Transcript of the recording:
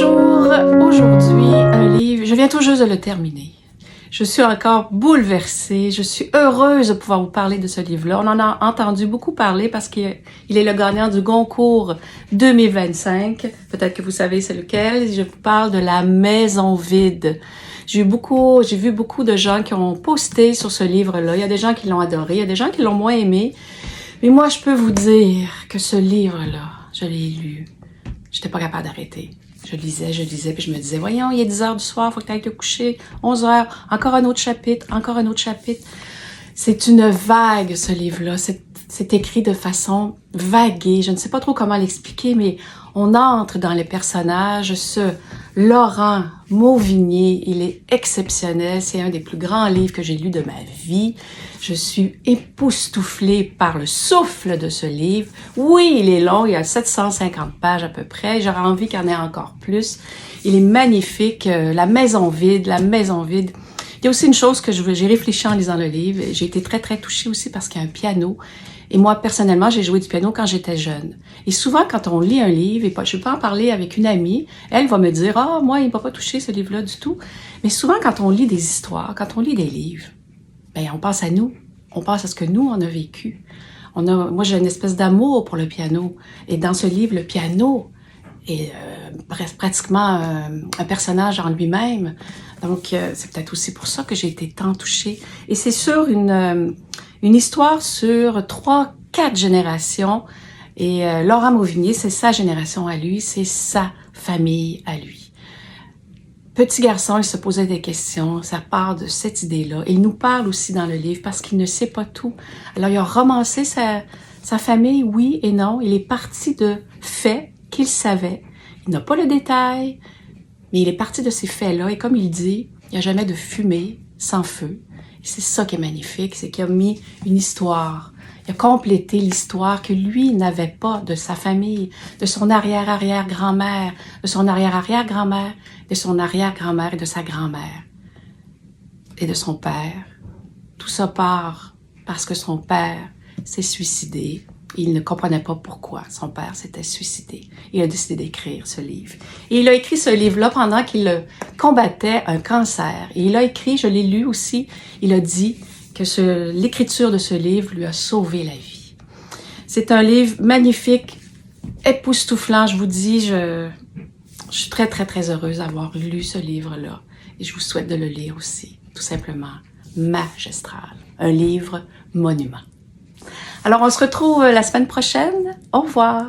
Bonjour, aujourd'hui un livre, je viens tout juste de le terminer. Je suis encore bouleversée, je suis heureuse de pouvoir vous parler de ce livre-là. On en a entendu beaucoup parler parce qu'il est le gagnant du Goncourt 2025. Peut-être que vous savez c'est lequel. Je vous parle de La Maison vide. J'ai vu beaucoup de gens qui ont posté sur ce livre-là. Il y a des gens qui l'ont adoré, il y a des gens qui l'ont moins aimé. Mais moi, je peux vous dire que ce livre-là, je l'ai lu. J'étais pas capable d'arrêter. Je lisais, puis je me disais, voyons, il est 10 heures du soir, faut que tu ailles te coucher. 11 heures, encore un autre chapitre, encore un autre chapitre. C'est une vague, ce livre-là. C'est écrit de façon vaguée. Je ne sais pas trop comment l'expliquer, mais on entre dans les personnages. Ce Laurent Mauvigné, il est exceptionnel. C'est un des plus grands livres que j'ai lu de ma vie. Je suis époustouflée par le souffle de ce livre. Oui, il est long, il y a 750 pages à peu près. J'aurais envie qu'il y en ait encore plus. Il est magnifique. La maison vide, la maison vide. Il y a aussi une chose que j'ai réfléchi en lisant le livre. J'ai été très, très touchée aussi parce qu'il y a un piano. Et moi, personnellement, j'ai joué du piano quand j'étais jeune. Et souvent, quand on lit un livre, et je peux en parler avec une amie, elle va me dire « Ah, moi, il ne m'a pas touché ce livre-là du tout. » Mais souvent, quand on lit des histoires, quand on lit des livres, ben, on pense à nous. On pense à ce que nous, on a vécu. Moi, j'ai une espèce d'amour pour le piano. Et dans ce livre, le piano est pratiquement un personnage en lui-même. Donc, c'est peut-être aussi pour ça que j'ai été tant touchée. Et c'est sur une histoire sur 3-4 générations. Et Laurent Mauvigné, c'est sa génération à lui, c'est sa famille à lui. Petit garçon, il se posait des questions, ça part de cette idée-là. Il nous parle aussi dans le livre parce qu'il ne sait pas tout. Alors, il a romancé sa famille, oui et non. Il est parti de faits qu'il savait. Il n'a pas le détail, mais il est parti de ces faits-là. Et comme il dit, il n'y a jamais de fumée sans feu. Et c'est ça qui est magnifique, c'est qu'il a mis une histoire. Il a complété l'histoire que lui n'avait pas de sa famille, de son arrière-arrière-grand-mère, de son arrière-arrière-grand-mère, de son arrière-grand-mère et de sa grand-mère et de son père. Tout ça part parce que son père s'est suicidé. Il ne comprenait pas pourquoi son père s'était suicidé. Il a décidé d'écrire ce livre. Et il a écrit ce livre-là pendant qu'il combattait un cancer. Et il a écrit, je l'ai lu aussi, il a dit que l'écriture de ce livre lui a sauvé la vie. C'est un livre magnifique, époustouflant, je vous dis, je suis très, très, très heureuse d'avoir lu ce livre-là. Et je vous souhaite de le lire aussi, tout simplement, magistral. Un livre monument. Alors, on se retrouve la semaine prochaine. Au revoir.